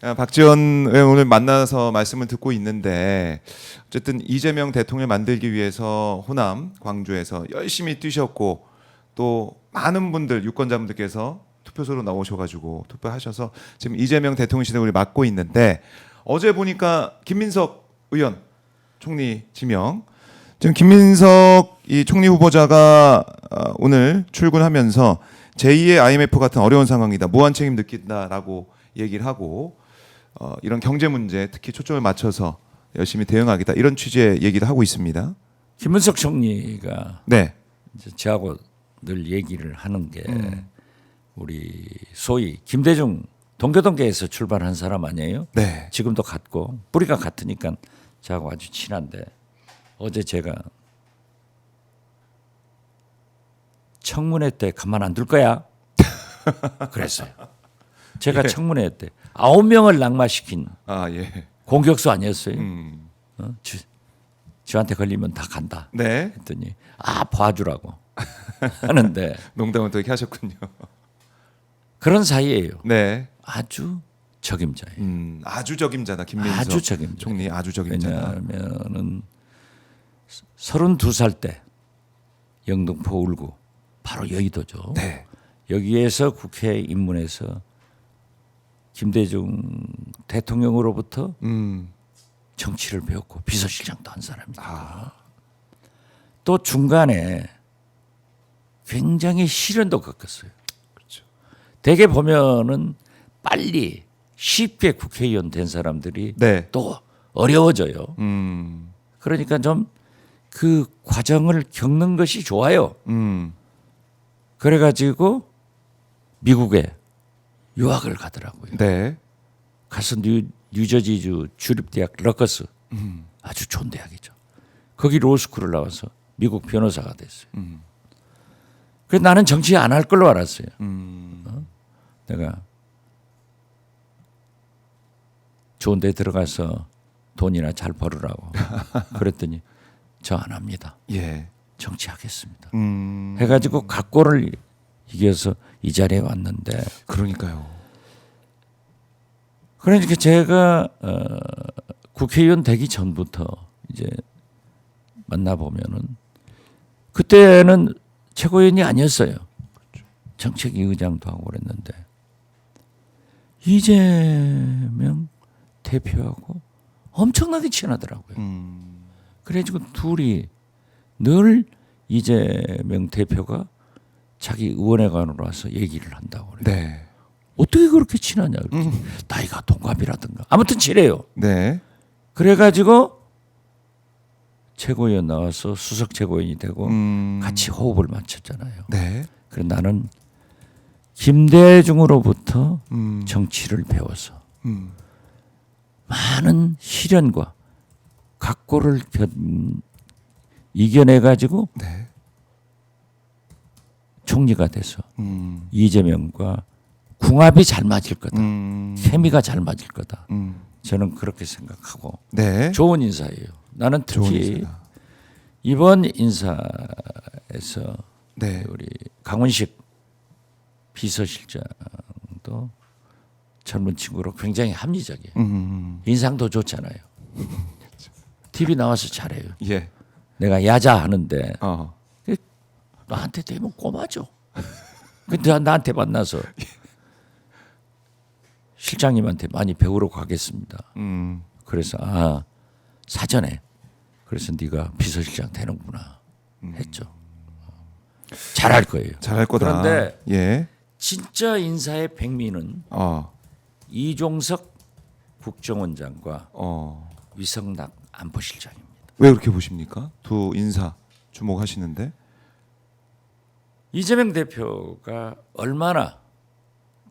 박지원 의원 오늘 만나서 말씀을 듣고 있는데 어쨌든 이재명 대통령 만들기 위해서 호남, 광주에서 열심히 뛰셨고 또 많은 분들 유권자분들께서 투표소로 나오셔가지고 투표하셔서 지금 이재명 대통령 시대를 맡고 있는데 어제 보니까 김민석 의원 총리 지명 지금 김민석 이 총리 후보자가 오늘 출근하면서 제2의 IMF 같은 어려운 상황이다 무한 책임 느낀다라고 얘기를 하고 이런 경제 문제 특히 초점을 맞춰서 열심히 대응하겠다 이런 취지의 얘기를 하고 있습니다. 김문석 총리가 네, 이제 저하고 늘 얘기를 하는 게 우리 소위 김대중 동교동계에서 출발한 사람 아니에요? 네, 지금도 같고 뿌리가 같으니까 저하고 아주 친한데 어제 제가 청문회 때 가만 안 둘 거야 그랬어요. 제가 예. 청문회 때 9명을 낙마시킨 예, 공격수 아니었어요? 저한테 걸리면 다 간다 네, 했더니 봐주라고 하는데 농담은 또 이렇게 하셨군요. 그런 사이예요. 네, 아주 적임자예요. 아주 적임자다 김민석 아주 적임자. 총리 아주 적임자다. 왜냐하면은 32살 때 영등포 울구 바로 여의도죠. 네, 여기에서 국회에 입문해서 김대중 대통령으로부터 정치를 배웠고 비서실장도 한 사람입니다. 또 중간에 굉장히 시련도 겪었어요. 그렇죠. 대개 보면은 빨리 쉽게 국회의원 된 사람들이 네, 또 어려워져요. 그러니까 좀 그 과정을 겪는 것이 좋아요. 그래가지고 미국에 유학을 가더라고요. 네, 가서 뉴저지주 주립대학 러커스 아주 좋은 대학이죠. 거기 로스쿨을 나와서 미국 변호사가 됐어요. 그래서 나는 정치 안 할 걸로 알았어요. 내가 좋은 데 들어가서 돈이나 잘 벌으라고 그랬더니 저 안 합니다. 예, 정치하겠습니다. 해가지고 각고를 이겨서 이 자리에 왔는데 그러니까요. 그러니까 제가 국회의원 되기 전부터 이제 만나보면은 그때는 최고위원이 아니었어요. 정책위 의장도 하고 그랬는데 이재명 대표하고 엄청나게 친하더라고요. 그래가지고 둘이 늘 이재명 대표가 자기 의원회관으로 와서 얘기를 한다고 그래요. 네, 어떻게 그렇게 친하냐. 나이가 동갑이라든가. 아무튼 친해요. 네, 그래가지고 최고위원 나와서 수석 최고위원이 되고 같이 호흡을 맞췄잖아요. 네, 그래서 나는 김대중으로부터 정치를 배워서 많은 시련과 각고를 이겨내가지고 네, 총리가 돼서 이재명과 궁합이 잘 맞을 거다. 케미가 잘 맞을 거다. 저는 그렇게 생각하고 네, 좋은 인사예요. 나는 좋은 특히 인사다. 이번 인사에서 네, 우리 강원식 비서실장도 젊은 친구로 굉장히 합리적이에요. 인상도 좋잖아요. TV 나와서 잘해요. 예, 내가 야자 하는데 어, 나한테 되면 꼬마죠. 근데 나한테 만나서 실장님한테 많이 배우러 가겠습니다. 그래서 사전에 그래서 네가 비서실장 되는구나 했죠. 잘할 거예요. 잘할 거다. 그런데 예, 진짜 인사의 백미는 이종석 국정원장과 위성락 안보실장입니다. 왜 그렇게 보십니까? 두 인사 주목하시는데. 이재명 대표가 얼마나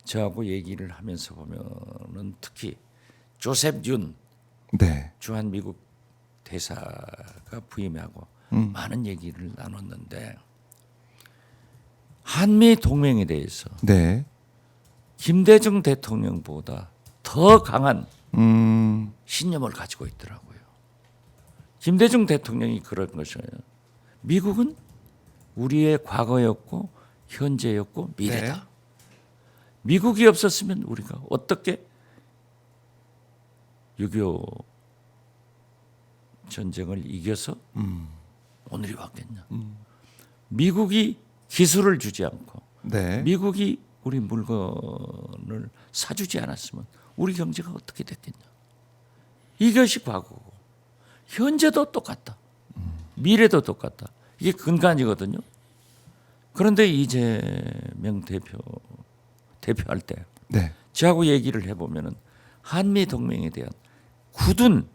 저하고 얘기를 하면서 보면은 특히 조셉 윤 네, 주한 미국 대사가 부임하고 많은 얘기를 나눴는데 한미 동맹에 대해서 네, 김대중 대통령보다 더 강한 신념을 가지고 있더라고요. 김대중 대통령이 그런 것이에요. 미국은 우리의 과거였고 현재였고 미래다. 네. 미국이 없었으면 우리가 어떻게 6.25 전쟁을 이겨서 오늘이 왔겠냐. 미국이 기술을 주지 않고 네. 미국이 우리 물건을 사주지 않았으면 우리 경제가 어떻게 됐겠냐. 이것이 과거고 현재도 똑같다. 미래도 똑같다. 이게 근간이거든요. 그런데 이재명 대표할 때 네. 저하고 얘기를 해보면은 한미 동맹에 대한 굳은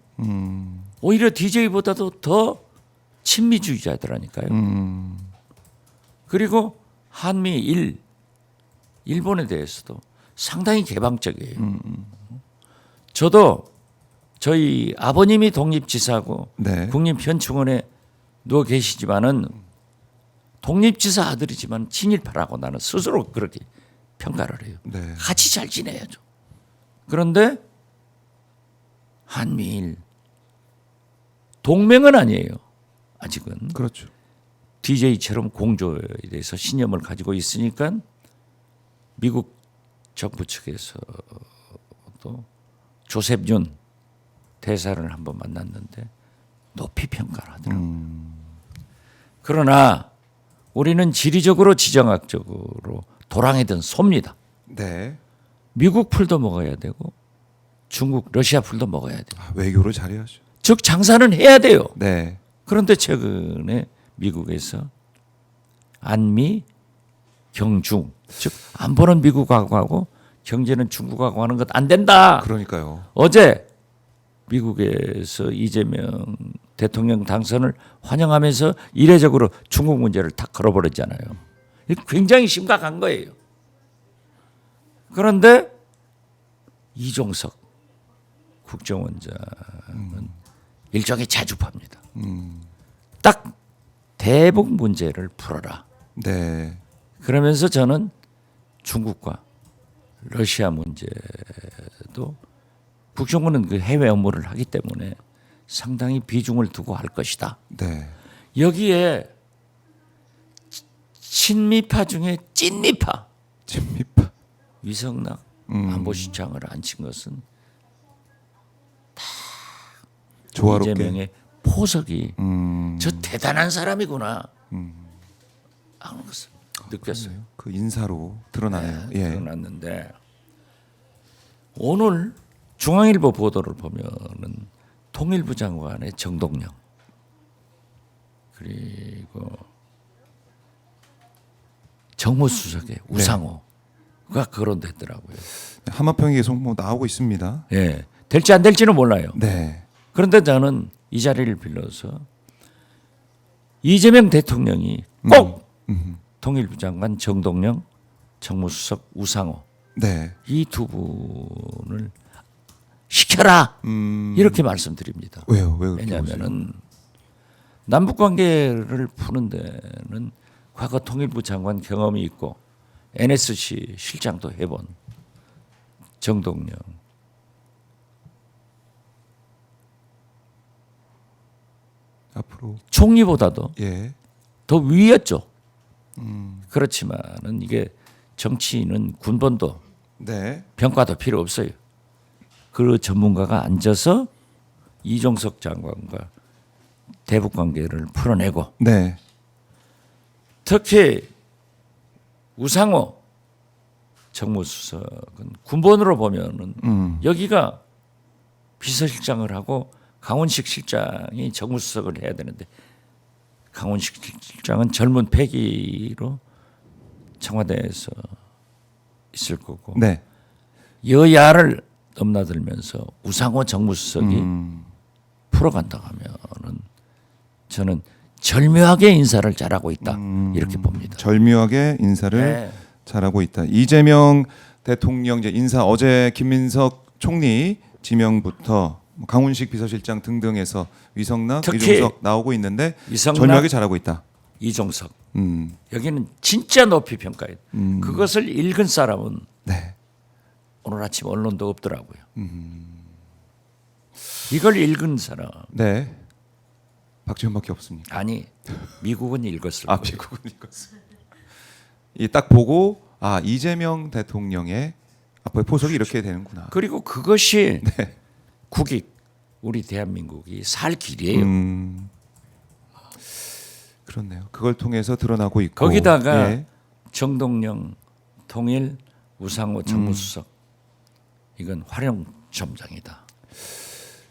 오히려 DJ보다도 더 친미주의자더라니까요. 그리고 일본에 대해서도 상당히 개방적이에요. 저도 저희 아버님이 독립지사고 네. 국립현충원에 누워 계시지만은 독립지사 아들이지만 친일파라고 나는 스스로 그렇게 평가를 해요. 네. 같이 잘 지내야죠. 그런데 한미일 동맹은 아니에요. 아직은. 그렇죠. DJ처럼 공조에 대해서 신념을 가지고 있으니까 미국 정부 측에서도 조셉 윤 대사를 한번 만났는데 높이 평가를 하더라고요. 그러나 우리는 지리적으로 지정학적으로 도랑이든 소입니다. 네. 미국 풀도 먹어야 되고 중국, 러시아 풀도 먹어야 돼요. 외교를 잘해야죠. 즉 장사는 해야 돼요. 네. 그런데 최근에 미국에서 안미 경중 즉 안보는 미국하고 하고 경제는 중국하고 하는 것 안 된다. 그러니까요. 어제 미국에서 이재명 대통령 당선을 환영하면서 이례적으로 중국 문제를 탁 걸어버렸잖아요. 이게 굉장히 심각한 거예요. 그런데 이종석 국정원장은 일종의 자주파입니다. 딱 대북 문제를 풀어라. 네. 그러면서 저는 중국과 러시아 문제도 국정원은 그 해외 업무를 하기 때문에 상당히 비중을 두고 할 것이다. 네. 여기에 친미파 중에 찐미파 친미파. 위성락 안보실장을 앉힌 것은 조화롭게. 이재명의 포석이 저 대단한 사람이구나 하는 것을 느꼈어요. 그 인사로 드러나네요. 예. 드러났는데 오늘 중앙일보 보도를 보면은 통일부 장관의 정동영 그리고 정무수석의 우상호가 거론됐더라고요. 하마평이 계속 뭐 나오고 있습니다. 예, 될지 안 될지는 몰라요. 네. 그런데 저는 이 자리를 빌려서 이재명 대통령이 꼭 통일부 장관 정동영, 정무수석 우상호 네. 이 두 분을 시켜라 이렇게 말씀드립니다. 왜요? 왜 그렇게 보세요? 왜냐하면은 남북 관계를 푸는 데는 과거 통일부 장관 경험이 있고 NSC 실장도 해본 정동영 앞으로 총리보다도 예. 더 위였죠. 그렇지만은 이게 정치인은 군번도 네. 평가도 필요 없어요. 그 전문가가 앉아서 이종석 장관과 대북 관계를 풀어내고 네. 특히 우상호 정무수석은 군번으로 보면은 여기가 비서실장을 하고 강원식 실장이 정무수석을 해야 되는데 강원식 실장은 젊은 패기로 청와대에서 있을 거고 네. 여야를 넘나들면서 우상호 정무수석이 풀어간다고 하면은 저는 절묘하게 인사를 잘하고 있다 이렇게 봅니다. 절묘하게 인사를 네. 잘하고 있다. 이재명 대통령 이제 인사 어제 김민석 총리 지명부터 강훈식 비서실장 등등해서 위성락, 특히 이종석 나오고 있는데 위성락, 절묘하게 잘하고 있다. 이종석 여기는 진짜 높이 평가해요. 그것을 읽은 사람은 네. 오늘 아침 언론도 없더라고요. 이걸 읽은 사람 네. 박지원밖에 없습니다. 아니 미국은 읽었을 아, 거예요. 미국은 이것을 이딱 보고 아 이재명 대통령의 앞으로의 포석이 이렇게 되는구나. 그리고 그것이 국익 우리 대한민국이 살 길이에요. 그렇네요. 그걸 통해서 드러나고 있고 거기다가 예. 정동영 통일 우상호 정무수석 이건 활용점장이다.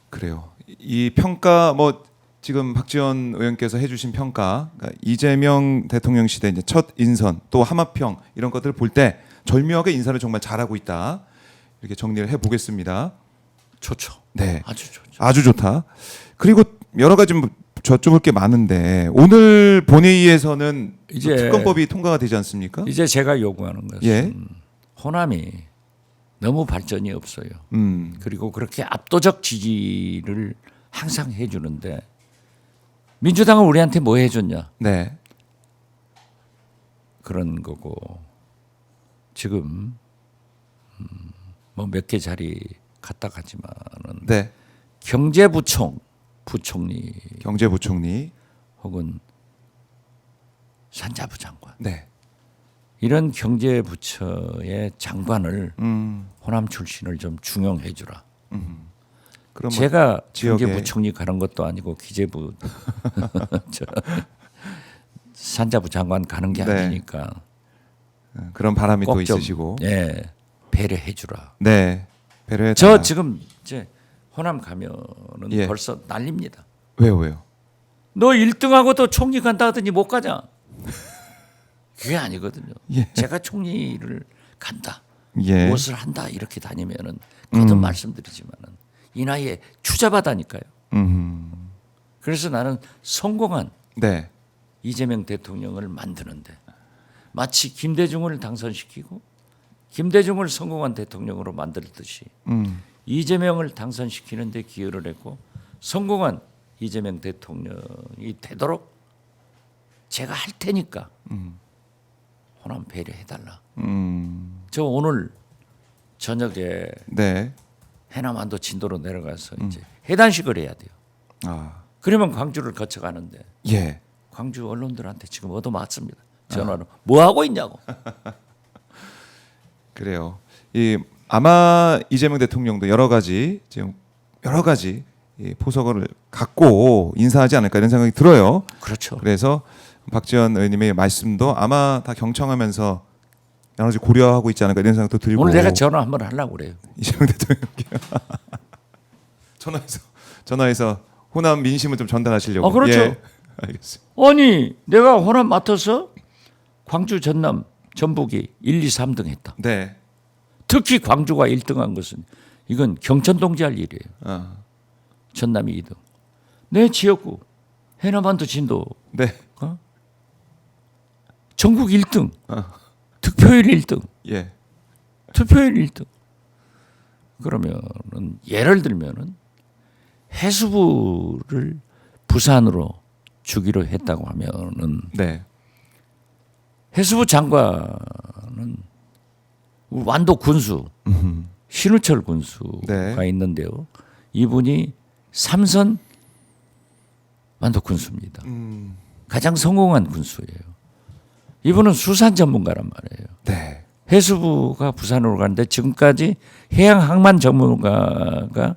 그래요. 이 평가 뭐 지금 박지원 의원께서 해주신 평가, 그러니까 이재명 대통령 시대 이제 첫 인선 또 하마평 이런 것들을 볼 때 절묘하게 인사를 정말 잘하고 있다. 이렇게 정리를 해보겠습니다. 좋죠. 네, 아주 좋죠. 아주 좋다. 그리고 여러 가지 뭐 여쭤볼 게 많은데 오늘 본회의에서는 이제 특검법이 통과가 되지 않습니까? 이제 제가 요구하는 것은 예. 호남이 너무 발전이 없어요. 음, 그리고 그렇게 압도적 지지를 항상 해주는데 민주당은 우리한테 뭐 해줬냐 네, 그런 거고 지금 뭐 몇 개 자리 갔다 가지만은 네. 부총리 경제부총리, 혹은 산자부 장관 네, 이런 경제부처의 장관을 호남 출신을 좀 중용해 주라. 그럼 뭐 제가 지역에- 경제부총리 가는 것도 아니고 기재부 저, 산자부 장관 가는 게 네. 아니니까 그런 바람이 또 꼭 좀 있으시고, 예, 배려해 주라. 네, 배려해. 저 지금 이제 호남 가면은 예. 벌써 난립니다. 왜요? 너 1등하고 또 총리 간다 하더니 못 가자. 그게 아니거든요. 예. 제가 총리를 간다. 예, 무엇을 한다 이렇게 다니면은 거듭 말씀드리지만은 이 나이에 추잡하다니까요. 그래서 나는 성공한 네, 이재명 대통령을 만드는데 마치 김대중을 당선시키고 김대중을 성공한 대통령으로 만들듯이 이재명을 당선시키는데 기여를 했고 성공한 이재명 대통령이 되도록 제가 할 테니까 호남 배려해달라. 저 오늘 저녁에 네, 해남안도 진도로 내려가서 이제 해단식을 해야 돼요. 아, 그러면 광주를 거쳐가는데 예, 광주 언론들한테 지금 얻어맞습니다. 전화로 뭐 하고 있냐고. 그래요. 이 아마 이재명 대통령도 여러 가지 이 포석을 갖고 인사하지 않을까 이런 생각이 들어요. 그렇죠. 그래서 박지원 의원님의 말씀도 아마 다 경청하면서 여러 가지 고려하고 있지 않을까 이런 생각도 들고. 오늘 내가 전화 한번 하려고 그래요. 이재명 대통령께 전화해서 호남 민심을 좀 전달하시려고. 그렇죠. 예, 알겠습니다. 아니 내가 호남 맡아서 광주, 전남, 전북이 1, 2, 3등 했다. 네. 특히 광주가 1등한 것은 이건 경천동지 할 일이에요. 아, 전남이 2등. 내 지역구 해남안도 진도 네. 전국 1등. 득표율 1등. 예. 투표율 1등. 그러면은 예를 들면은 해수부를 부산으로 주기로 했다고 하면은 네. 해수부 장관은 완도 군수 신우철 군수가 네. 있는데요. 이분이 삼선 완도 군수입니다. 가장 성공한 군수예요. 이분은 수산 전문가란 말이에요. 네. 해수부가 부산으로 가는데 지금까지 해양항만 전문가가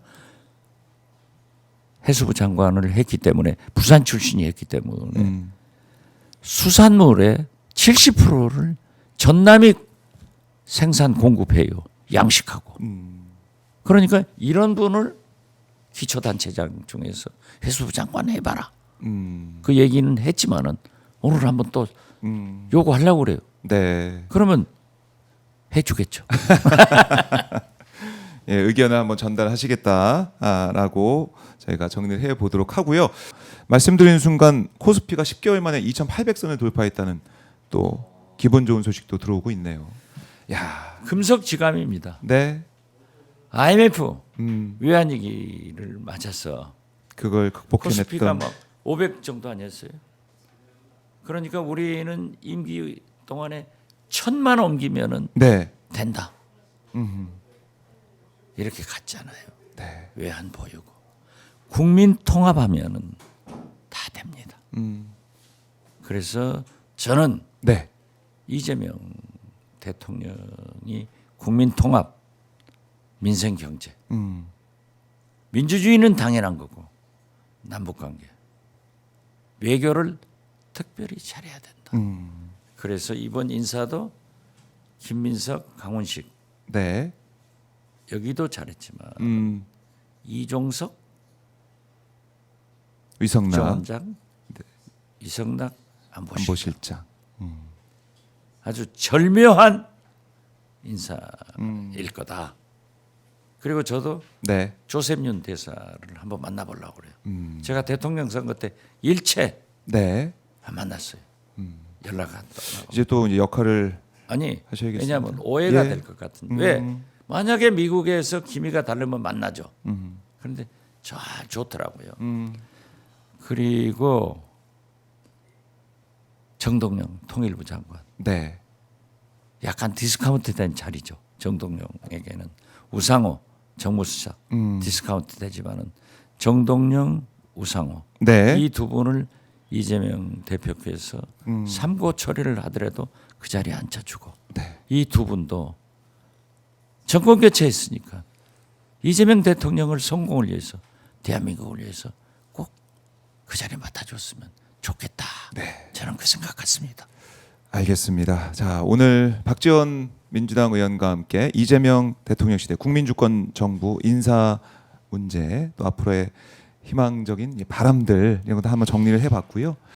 해수부 장관을 했기 때문에 부산 출신이 했기 때문에 수산물의 70%를 전남이 생산 공급해요. 양식하고. 그러니까 이런 분을 기초단체장 중에서 해수부 장관 해봐라. 그 얘기는 했지만은 오늘 한번 또 요구하려고 그래요. 네. 그러면 해주겠죠. 예, 의견을 한번 전달하시겠다라고 저희가 정리를 해 보도록 하고요. 말씀드린 순간 코스피가 10개월 만에 2,800선을 돌파했다는 또 기분 좋은 소식도 들어오고 있네요. 야, 금속지감입니다. 네, IMF 외환위기를 맞아서 그걸 코스피가 극복해냈던. 막 500 정도 아니었어요. 그러니까 우리는 임기 동안에 1,000만 옮기면은 네, 된다. 이렇게 갔잖아요. 네, 외환 보유고 국민 통합하면은 다 됩니다. 그래서 저는 네, 이재명 대통령이 국민 통합, 민생 경제, 민주주의는 당연한 거고 남북관계 외교를 특별히 잘해야 된다. 그래서 이번 인사도 김민석, 강훈식 네. 여기도 잘했지만 이종석 위성락 국정원장, 이성락 안보실장 안보실장. 아주 절묘한 인사일 거다. 그리고 저도 네. 조셉윤 대사를 한번 만나보려고 그래요. 제가 대통령 선거 때 일체 네. 안 만났어요. 연락 안 또. 이제 또 이제 역할을 아니 하셔야겠습니다. 왜냐하면 오해가 예. 될 것 같은데 왜 만약에 미국에서 기미가 다르면 만나죠. 그런데 잘 좋더라고요. 그리고 정동영 통일부 장관 네. 약간 디스카운트된 자리죠. 정동영에게는 우상호 정무수석 디스카운트 되지만은 정동영, 우상호 네. 이 두 분을 이재명 대표께서 삼고 처리를 하더라도 그 자리에 앉혀주고 네. 이 두 분도 정권 교체했으니까 이재명 대통령을 성공을 위해서 대한민국을 위해서 꼭 그 자리에 맡아줬으면 좋겠다. 네. 저는 그 생각 같습니다. 알겠습니다. 자, 오늘 박지원 민주당 의원과 함께 이재명 대통령 시대 국민주권 정부 인사 문제 또 앞으로의 희망적인 바람들 이런 것도 한번 정리를 해봤고요.